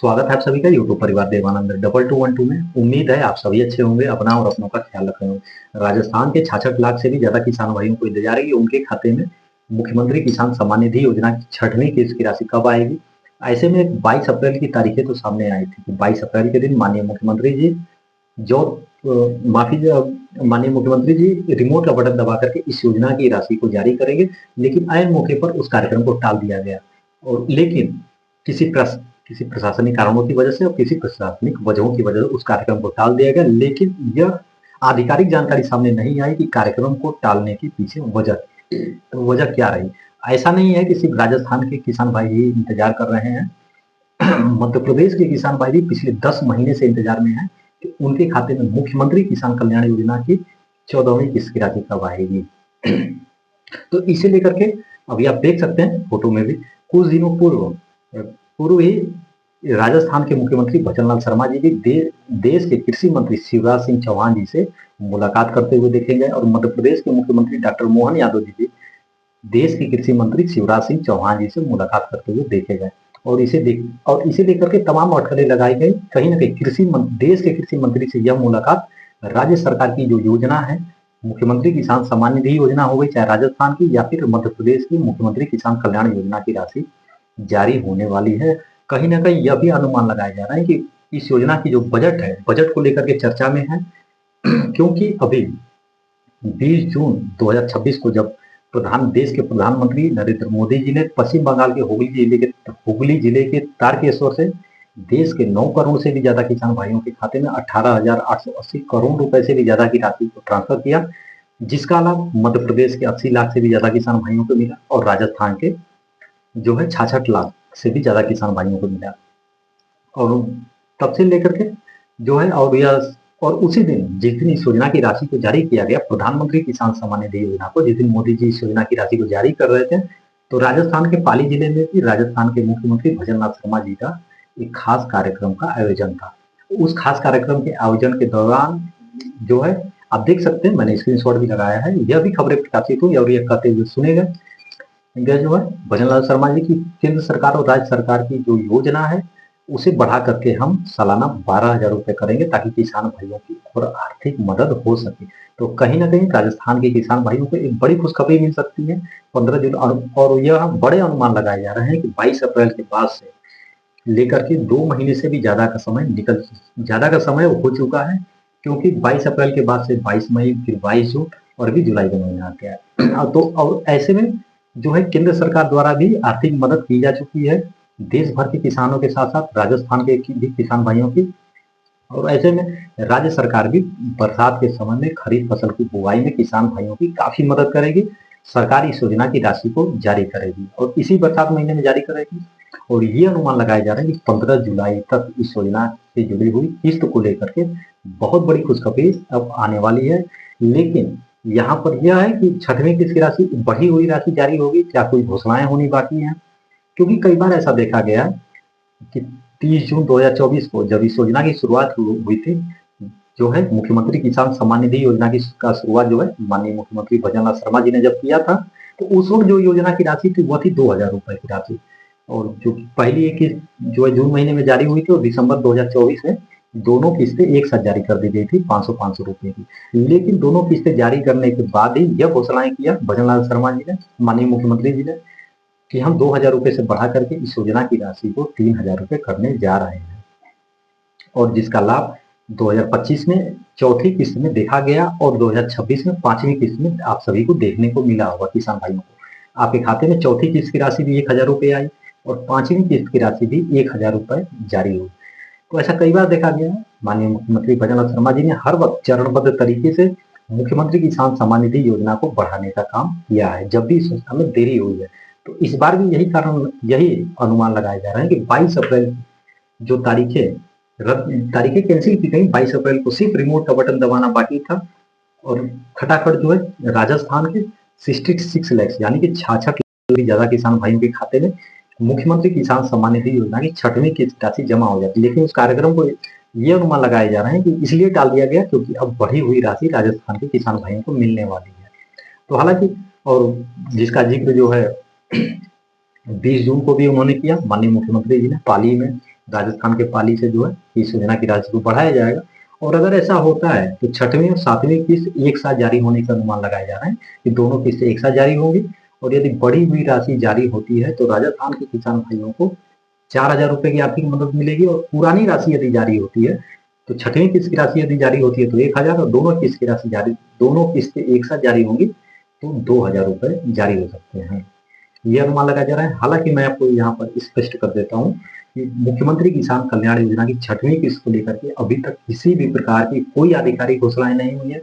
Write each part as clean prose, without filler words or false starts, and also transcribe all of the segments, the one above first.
स्वागत है आप सभी का यूट्यूब परिवार देवानंद 2212 में। उम्मीद है आप सभी अच्छे होंगे, अपना और अपनों का ख्याल रख रहे होंगे। राजस्थान के 66 लाख से भी ज्यादा किसान भाइयों को इंतजार है कि उनके खाते में मुख्यमंत्री किसान सम्मान निधि योजना की छठवीं किस्त की राशि कब आएगी। ऐसे में 22 अप्रैल की तारीखें तो सामने आई थी कि 22 अप्रैल के दिन माननीय मुख्यमंत्री जी जो माननीय मुख्यमंत्री जी रिमोट का बटन दबा करके इस योजना की राशि को जारी करेंगे, लेकिन ऐन मौके पर उस कार्यक्रम को टाल दिया गया। और लेकिन किसी प्रशासनिक कारणों की वजह से और किसी प्रशासनिक वजहों की वजह से उस कार्यक्रम को टाल दिया गया, लेकिन यह आधिकारिक जानकारी सामने नहीं आई कि कार्यक्रम को टालने के पीछे वजह क्या रही। ऐसा नहीं है कि सिर्फ राजस्थान के किसान भाई ही इंतजार कर रहे हैं। मध्य प्रदेश के किसान भाई भी पिछले 10 महीने से इंतजार में हैं कि उनके खाते में मुख्यमंत्री किसान कल्याण योजना की 14वीं किस्त की राशि कब आएगी। तो इसे लेकर के अभी आप देख सकते हैं फोटो में भी, कुछ दिनों पूर्व ही राजस्थान के मुख्यमंत्री भजनलाल शर्मा जी भी देश के कृषि मंत्री शिवराज सिंह चौहान जी से मुलाकात करते हुए देखे गए, और मध्य प्रदेश के मुख्यमंत्री डॉक्टर मोहन यादव जी भी देश के कृषि मंत्री शिवराज सिंह चौहान जी से मुलाकात करते हुए देखे गए। और इसे लेकर के तमाम अटकलें लगाई गई। कहीं ना कहीं देश के कृषि मंत्री से यह मुलाकात राज्य सरकार की जो योजना है, मुख्यमंत्री किसान सम्मान निधि योजना हो गई, चाहे राजस्थान की या फिर मध्य प्रदेश की मुख्यमंत्री किसान कल्याण योजना की राशि जारी होने वाली है। कहीं ना कहीं यह भी अनुमान लगाया जा रहा है कि इस योजना की जो बजट है, बजट को लेकर के चर्चा में है। क्योंकि अभी 20 जून 2026 को जब देश के प्रधानमंत्री नरेंद्र मोदी जी ने पश्चिम बंगाल के हुगली जिले के तारकेश्वर से देश के 9 करोड़ से भी ज्यादा किसान भाइयों के खाते में 18,880 करोड़ रुपए से भी ज्यादा की राशि को ट्रांसफर किया, जिसका लाभ मध्य प्रदेश के 80 लाख से भी ज्यादा किसान भाइयों को मिला और राजस्थान के जो है 66 लाख से भी ज्यादा किसान भाइयों को मिला। और तब से लेकर के जो है और उसी दिन जिस दिन इस योजना की राशि को जारी किया गया, प्रधानमंत्री किसान सम्मान निधि योजना को जिस दिन मोदी जी इस योजना की राशि को जारी कर रहे थे, तो राजस्थान के पाली जिले में भी राजस्थान के मुख्यमंत्री भजनलाल शर्मा जी का एक खास कार्यक्रम का आयोजन था। उस खास कार्यक्रम के आयोजन के दौरान जो है आप देख सकते हैं, मैंने स्क्रीनशॉट भी लगाया है, यह भी खबरें प्रकाशित हुई और यह कहते हुए सुने गए जो है भजनलाल शर्मा जी की केंद्र सरकार और राज्य सरकार की जो योजना है उसे बढ़ा करके हम सालाना 12,000 रुपए करेंगे, ताकि किसान भाइयों की और आर्थिक मदद हो सके। तो कहीं ना कहीं राजस्थान के किसान भाइयों को एक बड़ी खुशखबरी मिल सकती है 15 दिन। और यह बड़े अनुमान लगाए जा रहे हैं कि 22 अप्रैल के बाद से लेकर के 2 महीने से भी ज्यादा का समय हो चुका है, क्योंकि 22 अप्रैल के बाद से 22 मई, फिर 22 जून और अभी जुलाई का महीना आ गया है। तो और ऐसे में जो है केंद्र सरकार द्वारा भी आर्थिक मदद की जा चुकी है देश भर के किसानों के साथ साथ राजस्थान के भी किसान भाइयों की। और ऐसे में राज्य सरकार भी बरसात के समय में खरीफ फसल की बुआई में किसान भाइयों की काफी मदद करेगी। सरकार इस योजना की राशि को जारी करेगी और इसी बरसात महीने में जारी करेगी। और ये अनुमान लगाया जा रहा है कि 15 जुलाई तक इस योजना से जुड़ी हुई किस्त को लेकर के बहुत बड़ी खुशखबरी अब आने वाली है। लेकिन यहाँ पर यह है कि छठवीं किस्त की राशि, बढ़ी हुई राशि जारी होगी, क्या कोई घोषणाएं होनी बाकी हैं? क्योंकि कई बार ऐसा देखा गया है कि 30 जून 2024 को जब इस योजना की शुरुआत हुई थी, जो है मुख्यमंत्री किसान सम्मान निधि योजना की शुरुआत जो है माननीय मुख्यमंत्री भजनलाल शर्मा जी ने जब किया था, तो उस वक्त जो योजना की राशि थी वह थी 2,000 रुपए की राशि। और जो पहली एक किस्त जो है जून महीने में जारी हुई थी और दिसंबर 2024 में दोनों किस्तें एक साथ जारी कर दी गई थी 500 रुपए की। लेकिन दोनों किस्तें जारी करने के बाद ही यह घोषणाएं किया भजनलाल शर्मा जी ने, माननीय मुख्यमंत्री जी ने, कि हम 2,000 रुपए से बढ़ा करके इस योजना की राशि को 3,000 रुपए करने जा रहे हैं। और जिसका लाभ 2025 में चौथी किस्त में देखा गया और 2026 में 5वीं किस्त में आप सभी को देखने को मिला होगा। किसान भाइयों को आपके खाते में चौथी किस्त की राशि भी 1,000 रुपए आई और 5वीं किस्त की राशि भी 1,000 रुपए जारी हुई। तो ऐसा कई बार देखा गया है। माननीय मुख्यमंत्री भजनलाल शर्मा जी ने हर वक्त चरणबद्ध तरीके से मुख्यमंत्री किसान सम्मान निधि योजना को बढ़ाने का काम किया है, जब भी इस संस्था में देरी हुई है। तो इस बार भी यही अनुमान लगाया जा रहा है कि 22 अप्रैल जो तारीखें कैंसिल की गई, 22 अप्रैल को सिर्फ रिमोट का बटन दबाना बाकी था और खटाखट जो है राजस्थान के 66 लाख यानी कि 66 लाख से ज्यादा किसान भाइयों के खाते में मुख्यमंत्री किसान सम्मान निधि योजना की छठवीं किस्त राशि जमा हो जाती है। लेकिन उस कार्यक्रम को ये अनुमान लगाया जा रहा है कि इसलिए टाल दिया गया क्योंकि अब बढ़ी हुई राशि राजस्थान के किसान भाइयों को मिलने वाली है। तो हालांकि और जिसका जिक्र जो है 20 जून को भी उन्होंने किया, माननीय मुख्यमंत्री जी ने पाली में राजस्थान के पाली से जो है इस योजना की राशि को बढ़ाया जाएगा। और अगर ऐसा होता है तो छठवीं और सातवीं किस्त एक साथ जारी होने का अनुमान लगाया जा रहा है कि दोनों किस्तें एक साथ जारी होंगी। और यदि बढ़ी हुई राशि जारी होती है तो राजस्थान के किसान भाइयों को 4,000 रुपए की आर्थिक मदद मिलेगी। और पुरानी राशि यदि जारी होती है तो छठवीं किस्त की राशि यदि जारी होती है तो 1,000, और दोनों किस्त की राशि जारी, दोनों किस्तें एक साथ जारी होंगी तो 2,000 रुपए जारी हो सकते हैं। ये अनुमान लगाया जा रहा है। हालांकि मैं आपको यहाँ पर स्पष्ट कर देता हूँ कि मुख्यमंत्री किसान कल्याण योजना की छठवीं किस्त को लेकर के अभी तक किसी भी प्रकार की कोई आधिकारिक घोषणाएं नहीं हुई है,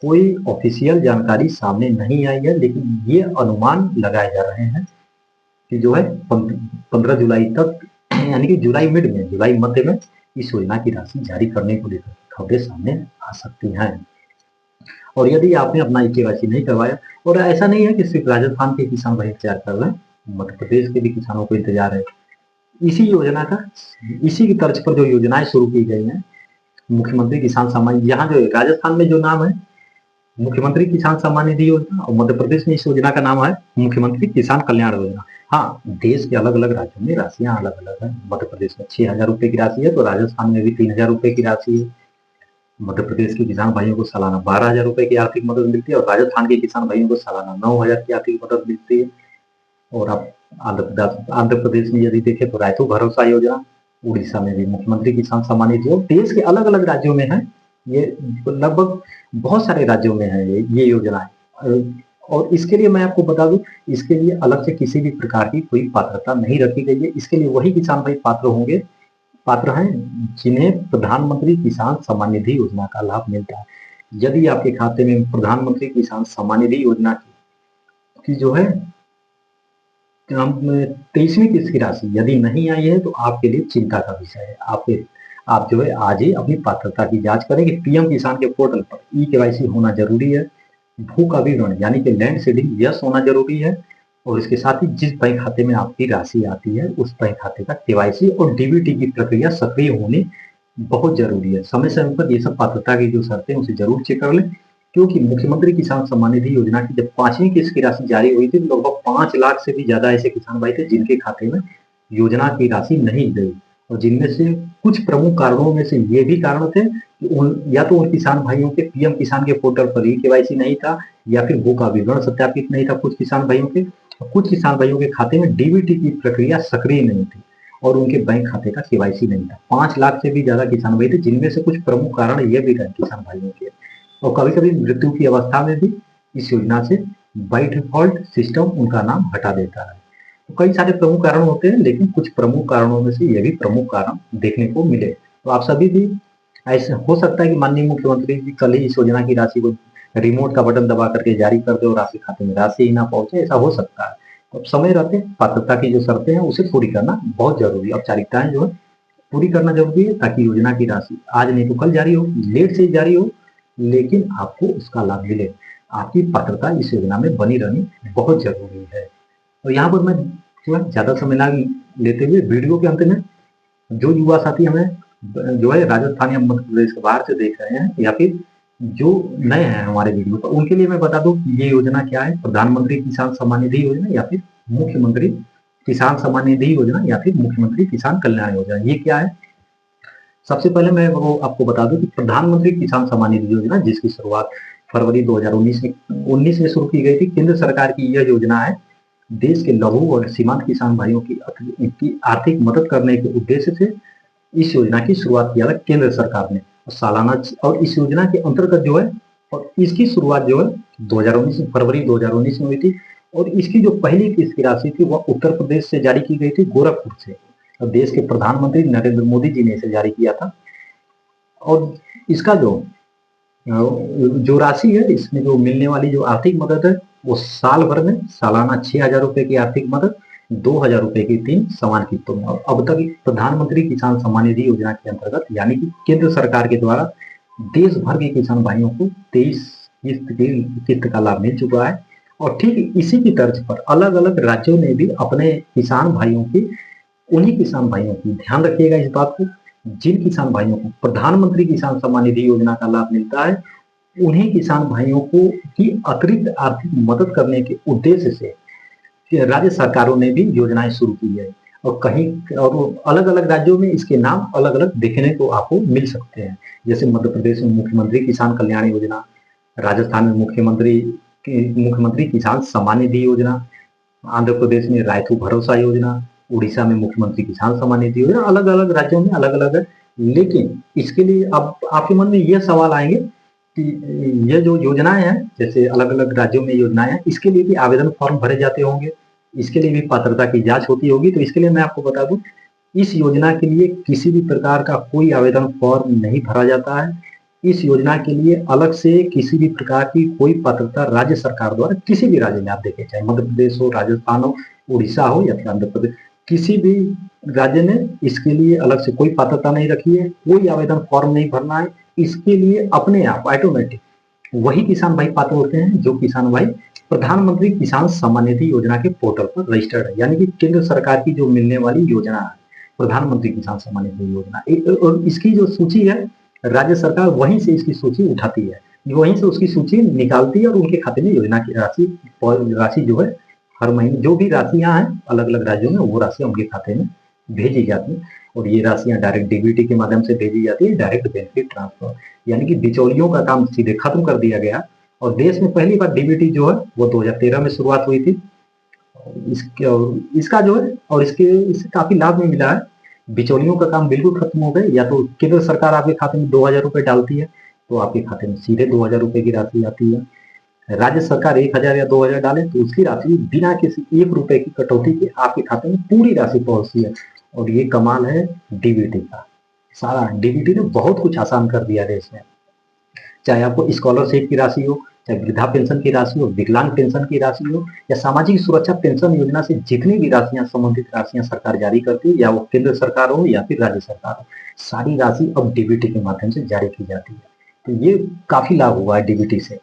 कोई ऑफिशियल जानकारी सामने नहीं आई है, लेकिन ये अनुमान लगाए जा रहे हैं कि जो है 15 जुलाई तक, यानी कि जुलाई मिड में, जुलाई मध्य में इस योजना की राशि जारी करने को लेकर खबरें सामने आ सकती हैं। और यदि आपने अपना केवाईसी नहीं करवाया, और ऐसा नहीं है कि सिर्फ राजस्थान के किसान भाई इंतजार कर रहे हैं, मध्य प्रदेश के भी किसानों को इंतजार है इसी योजना का। इसी की तर्ज पर जो योजनाएं शुरू की गई हैं, मुख्यमंत्री किसान सम्मान, यहाँ जो राजस्थान में जो नाम है मुख्यमंत्री किसान सम्मान निधि योजना, और मध्य प्रदेश में इस योजना का नाम है मुख्यमंत्री किसान कल्याण योजना। हाँ, देश के अलग अलग राज्यों में राशियां अलग अलग है। मध्य प्रदेश में 6,000 रुपए की राशि है तो राजस्थान में भी 3,000 रुपए की राशि है। मध्य प्रदेश के किसान भाइयों को सालाना 12,000 रुपए की आर्थिक मदद मिलती है, और राजस्थान के किसान भाइयों को सालाना 9,000 की आर्थिक मदद मिलती है। और आप आंध्र प्रदेश में यदि देखें तो रायतु भरोसा योजना, उड़ीसा में भी मुख्यमंत्री किसान सम्मान निधि, जो देश के अलग अलग राज्यों में है, ये लगभग बहुत सारे राज्यों में है ये योजनाएं। और इसके लिए मैं आपको बता दूं, इसके लिए अलग से किसी भी प्रकार की कोई पात्रता नहीं रखी गई है। इसके लिए वही किसान भाई पात्र हैं जिन्हें प्रधानमंत्री किसान सम्मान निधि योजना का लाभ मिलता है। यदि आपके खाते में प्रधानमंत्री किसान सम्मान निधि योजना की जो है 23वीं किस्त की राशि यदि नहीं आई है तो आपके लिए चिंता का विषय है। आप जो है आज ही अपनी पात्रता की जांच करें कि पीएम किसान के पोर्टल पर केवाईसी होना जरूरी है, भू का विवरण यानी कि लैंड सीडिंग यस होना जरूरी है, और इसके साथ ही जिस बैंक खाते में आपकी राशि आती है उस बैंक खाते का केवाईसी और डीबीटी की प्रक्रिया सक्रिय होनी बहुत जरूरी है। समय समय पर ये सब पात्रता की जो शर्तें उसे जरूर चेक कर लें, क्योंकि मुख्यमंत्री किसान सम्मान निधि योजना की जब 5वीं किस्त की राशि जारी हुई थी तो लगभग 5 लाख से भी ज्यादा ऐसे किसान भाई थे जिनके खाते में योजना की राशि नहीं गई, और जिनमें से कुछ प्रमुख कारणों में से ये भी कारण थे कि या तो उन किसान भाइयों के पीएम किसान के पोर्टल पर ही केवाईसी नहीं था, या फिर भू का विवरण सत्यापित नहीं था कुछ किसान भाइयों के, कुछ किसान भाइयों के खाते में डीबीटी की प्रक्रिया सक्रिय नहीं थी, और उनके बैंक खाते का केवाईसी नहीं था। 5 लाख से भी ज्यादा किसान भाई थे, जिनमें से कुछ प्रमुख कारण ये भी रहे किसान भाइयों के। और कभी कभी मृत्यु की अवस्था में भी इस योजना से बाय डिफॉल्ट सिस्टम उनका नाम हटा देता है। तो कई सारे प्रमुख कारण होते हैं, लेकिन कुछ प्रमुख कारणों में से ये भी प्रमुख कारण देखने को मिले। तो आप सभी भी, ऐसे हो सकता है कि माननीय मुख्यमंत्री जी कल ही इस योजना की राशि को रिमोट का बटन दबा करके जारी कर दे और आपके खाते में राशि ही ना पहुंचे, ऐसा हो सकता है। तो समय रहते पात्रता की जो शर्तें हैं उसे पूरी करना बहुत जरूरी है। औपचारिकताएं जो है पूरी करना जरूरी है, ताकि योजना की राशि आज नहीं तो कल जारी हो, लेट से जारी हो, लेकिन आपको उसका लाभ मिले। आपकी पात्रता इस योजना में बनी रहनी बहुत जरूरी है। और यहाँ पर मैं जो है ज्यादा समय ना लेते हुए वीडियो के अंत में जो युवा साथी हमें जो है राजस्थान या मध्य प्रदेश के बाहर से देख रहे हैं, या फिर जो नए हैं हमारे वीडियो पर, उनके लिए मैं बता दूं कि ये योजना क्या है, प्रधानमंत्री किसान सम्मान निधि योजना या फिर मुख्यमंत्री किसान सम्मान निधि योजना या फिर मुख्यमंत्री किसान कल्याण योजना, ये क्या है। सबसे पहले मैं वो आपको बता दूं कि प्रधानमंत्री किसान सम्मान निधि योजना, जिसकी शुरुआत फरवरी 2019 में शुरू की गई थी, केंद्र सरकार की यह योजना है। देश के लघु और सीमांत किसान भाइयों की आर्थिक मदद करने के उद्देश्य से इस योजना की शुरुआत किया था केंद्र सरकार ने। सालाना, और इस योजना के अंतर्गत जो है, और इसकी शुरुआत जो है 2019 फरवरी 2019 में हुई थी, और इसकी जो पहली किस्त की राशि थी वह उत्तर प्रदेश से जारी की गई थी, गोरखपुर से। और देश के प्रधानमंत्री नरेंद्र मोदी जी ने इसे जारी किया था। और इसका जो राशि है, इसमें जो मिलने वाली जो आर्थिक मदद है वो साल भर में सालाना 6,000 रुपए की आर्थिक मदद, 2,000 रुपए की 3 समान किस्तों में। और अब तक प्रधानमंत्री किसान सम्मान निधि योजना के अंतर्गत, यानी कि केंद्र सरकार के द्वारा देश भर के किसान भाइयों को 23 किस्त का लाभ मिल चुका है। और ठीक इसी की तर्ज पर अलग अलग राज्यों ने भी अपने किसान भाइयों की, उन्हीं किसान भाइयों की, ध्यान रखिएगा इस बात को, जिन किसान भाइयों को प्रधानमंत्री किसान सम्मान निधि योजना का लाभ मिलता है, उन्हीं किसान भाइयों को की अतिरिक्त आर्थिक मदद करने के उद्देश्य से राज्य सरकारों ने भी योजनाएं शुरू की है। और कहीं और अलग अलग राज्यों में इसके नाम अलग अलग देखने को आपको मिल सकते हैं। जैसे मध्य प्रदेश में मुख्यमंत्री किसान कल्याण योजना, राजस्थान में मुख्यमंत्री किसान सम्मान निधि योजना, आंध्र प्रदेश में रायतू भरोसा योजना, उड़ीसा में मुख्यमंत्री किसान सम्मान निधि योजना। अलग अलग राज्यों में अलग अलग है। लेकिन इसके लिए अब आपके मन में यह सवाल आएंगे कि ये जो योजनाएं हैं, जैसे अलग अलग राज्यों में योजनाएं हैं, इसके लिए भी आवेदन फॉर्म भरे जाते होंगे, इसके लिए भी पात्रता की जांच होती होगी। तो इसके लिए मैं आपको बता दूं, इस योजना के लिए किसी भी प्रकार का कोई आवेदन फॉर्म नहीं भरा जाता है। इस योजना के लिए अलग से किसी भी प्रकार की कोई पात्रता राज्य सरकार द्वारा, किसी भी राज्य में आप देखें, चाहे मध्य प्रदेश हो, राजस्थान हो, उड़ीसा हो या फिर आंध्र प्रदेश, किसी भी राज्य ने इसके लिए अलग से कोई पात्रता नहीं रखी है, कोई आवेदन फॉर्म नहीं भरना है। इसके लिए अपने आप ऑटोमेटिक वही किसान भाई पात्र होते हैं जो किसान भाई प्रधानमंत्री किसान सम्मान निधि योजना के पोर्टल पर रजिस्टर्ड है। यानी कि केंद्र सरकार की जो मिलने वाली योजना है, प्रधानमंत्री किसान सम्मान निधि योजना, और इसकी जो सूची है, राज्य सरकार वहीं से इसकी सूची उठाती है, वहीं से उसकी सूची निकालती है और उनके खाते में योजना की राशि जो है हर महीने जो भी राशियां हैं अलग अलग राज्यों में, वो राशियां उनके खाते में भेजी जाती हैं। और ये राशियां डायरेक्ट डीबीटी के माध्यम से भेजी जाती है, डायरेक्ट बेनिफिट ट्रांसफर, यानी कि बिचौलियों का काम सीधे खत्म कर दिया गया। और देश में पहली बार डीबीटी जो है वो 2013 में शुरुआत हुई थी। इसका जो है और इससे काफी लाभ भी मिला है। बिचौलियों का काम बिल्कुल खत्म हो गए। या तो केंद्र सरकार आपके खाते में 2000 रुपए डालती है तो आपके खाते में सीधे 2000 रुपए की राशि आती है। राज्य सरकार 1000 या 2000 डाले तो उसकी राशि बिना किसी 1 रुपए की कटौती के आपके खाते में पूरी राशि पहुंचती है। और ये कमाल है डीबीटी का। सारा डीबीटी ने बहुत कुछ आसान कर दिया देश में। चाहे आपको स्कॉलरशिप की राशि हो, चाहे वृद्धा पेंशन की राशि हो, विकलांग पेंशन की राशि हो, या सामाजिक सुरक्षा पेंशन योजना से जितनी भी राशियां, संबंधित राशियां सरकार जारी करती है, या वो केंद्र सरकार हो या फिर राज्य सरकार हो, सारी राशि अब डीबीटी के माध्यम से जारी की जाती है। तो ये काफी लाभ हुआ है डीबीटी से।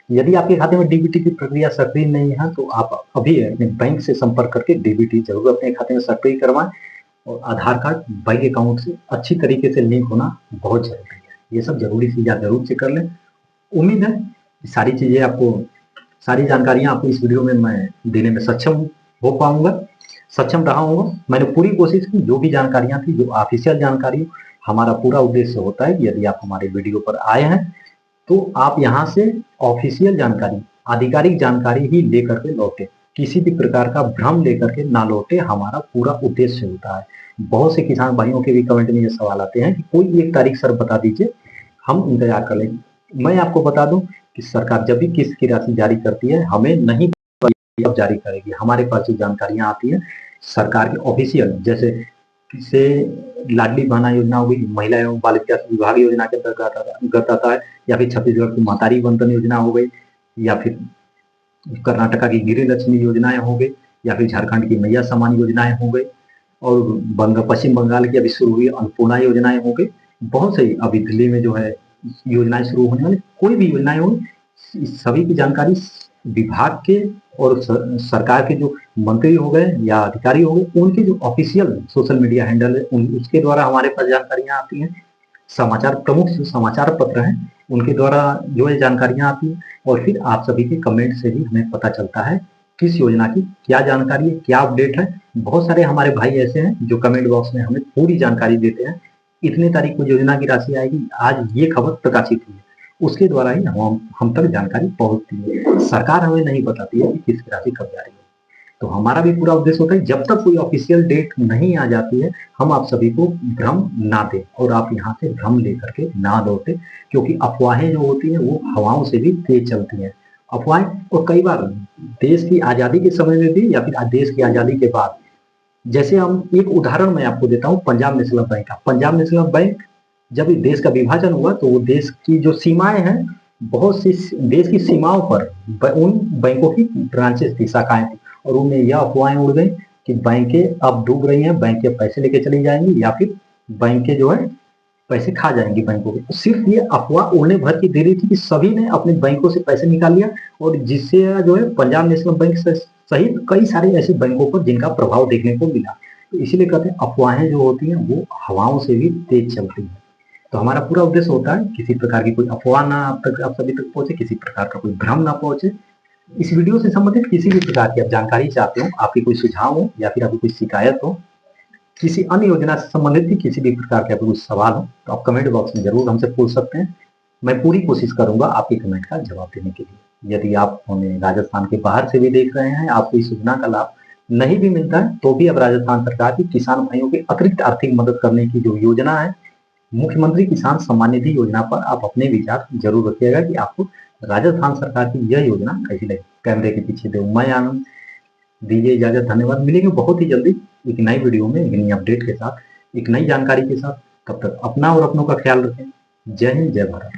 यदि आपके खाते में डीबीटी की प्रक्रिया सक्रिय नहीं है तो आप अभी अपने बैंक से संपर्क करके डीबीटी जरूर अपने खाते में सक्रिय करवाएं। और आधार कार्ड बैंक अकाउंट से अच्छी तरीके से लिंक होना बहुत जरूरी है। ये सब जरूरी चीजें आप जरूर चेक कर लें। उम्मीद है सारी चीजें आपको, सारी जानकारियां आपको इस वीडियो में मैं देने में सक्षम रहा हूँ। मैंने पूरी कोशिश की, जो भी जानकारियां थी, जो ऑफिशियल जानकारी, हमारा पूरा उद्देश्य होता है कि यदि आप हमारे वीडियो पर आए हैं तो आप यहाँ से ऑफिशियल जानकारी, आधिकारिक जानकारी ही लेकर के लौटे, किसी भी प्रकार का भ्रम लेकर के ना लौटे, हमारा पूरा उद्देश्य होता है। बहुत से किसान भाइयों के भी कमेंट में ये सवाल आते हैं कि कोई एक तारीख सर बता दीजिए, हम इंतजार कर लेंगे। मैं आपको बता दूं कि सरकार जब भी किस्त की राशि जारी करती है, हमें नहीं अब जारी करेगी। हमारे पास जो जानकारियां आती हैं सरकार के ऑफिशियल, जैसे लाडली बहना योजना हो गई, महिला एवं बाल विकास विभाग योजना के अंतर्गत आता है, या फिर छत्तीसगढ़ की महतारी बंधन योजना हो गई, या फिर कर्नाटका की गिरी लक्ष्मी योजनाएं हो गई, या फिर झारखंड की मैया सम्मान योजनाएं हो गई, और पश्चिम बंगाल की अभी शुरू हुई अन्नपूर्णा योजनाएं हो गई। बहुत सही, अभी दिल्ली में जो है योजनाएं शुरू होने वाली, कोई भी योजनाएं हो, सभी की जानकारी विभाग के और सरकार के जो मंत्री हो गए या अधिकारी हो गए, उनके जो ऑफिशियल सोशल मीडिया हैंडल है उसके द्वारा हमारे पास जानकारियां आती हैं। समाचार, प्रमुख समाचार पत्र हैं, उनके द्वारा जो है जानकारियां आती हैं। और फिर आप सभी के कमेंट से भी हमें पता चलता है किस योजना की क्या जानकारी है, क्या अपडेट है। बहुत सारे हमारे भाई ऐसे हैं जो कमेंट बॉक्स में हमें पूरी जानकारी देते हैं, इतने तारीख को योजना की राशि आएगी, आज ये खबर प्रकाशित हुई है, उसके द्वारा ही हम तक जानकारी पहुंचती है। सरकार हमें नहीं बताती है कि किसकी राशि कब जा रही है। तो हमारा भी पूरा उद्देश्य होता है जब तक कोई ऑफिशियल डेट नहीं आ जाती है, हम आप सभी को भ्रम ना दें और आप यहाँ से भ्रम लेकर के ना लौटे, क्योंकि अफवाहें जो होती हैं वो हवाओं से भी तेज चलती हैं। अफवाहें, और कई बार देश की आजादी के समय में भी या फिर देश की आजादी के बाद, जैसे हम एक उदाहरण मैं आपको देता हूँ पंजाब नेशनल बैंक का। पंजाब नेशनल बैंक जब देश का विभाजन हुआ तो वो देश की जो सीमाएं हैं, बहुत सी देश की सीमाओं पर उन बैंकों की ब्रांचेस थी, शाखाएं थी, और उनमें यह अफवाहें उड़ गई कि बैंकें अब डूब रही हैं, बैंकें पैसे लेके चली जाएंगी या फिर बैंकें जो है पैसे खा जाएंगी बैंकों के। सिर्फ ये अफवाह उड़ने भर की देरी थी कि सभी ने अपने बैंकों से पैसे निकाल लिया, और जिससे जो है पंजाब नेशनल बैंक सहित कई सारे ऐसे बैंकों पर जिनका प्रभाव देखने को मिला। तो इसीलिए कहते हैं अफवाहें जो होती हैं वो हवाओं से भी तेज चलती हैं। तो हमारा पूरा उद्देश्य होता है किसी प्रकार की कोई अफवाह ना आप सभी तक पहुंचे, किसी प्रकार का कोई भ्रम ना पहुंचे। इस वीडियो से संबंधित किसी भी प्रकार की आप जानकारी चाहते हो, आपकी कोई सुझाव हो या फिर आपकी कोई शिकायत हो, किसी अन्य योजना से संबंधित भी किसी भी प्रकार के आपको कुछ सवाल हो तो आप कमेंट बॉक्स में जरूर हमसे पूछ सकते हैं। मैं पूरी कोशिश करूंगा आपके कमेंट का जवाब देने के लिए। यदि आप हमें राजस्थान के बाहर से भी देख रहे हैं, आपको इस योजना का लाभ नहीं भी मिलता है, तो भी अब राजस्थान सरकार की किसान भाइयों की अतिरिक्त आर्थिक मदद करने की जो योजना है, मुख्यमंत्री किसान सम्मान निधि योजना पर आप अपने विचार जरूर रखिएगा कि आपको राजस्थान सरकार की यह योजना कैसी लगी। कैमरे के पीछे थे मैं आनंद, दीजिए इजाजत, धन्यवाद। मिलेंगे बहुत ही जल्दी एक नई वीडियो में, एक नई अपडेट के साथ, एक नई जानकारी के साथ। तब तक अपना और अपनों का ख्याल रखें। जय हिंद, जय भारत।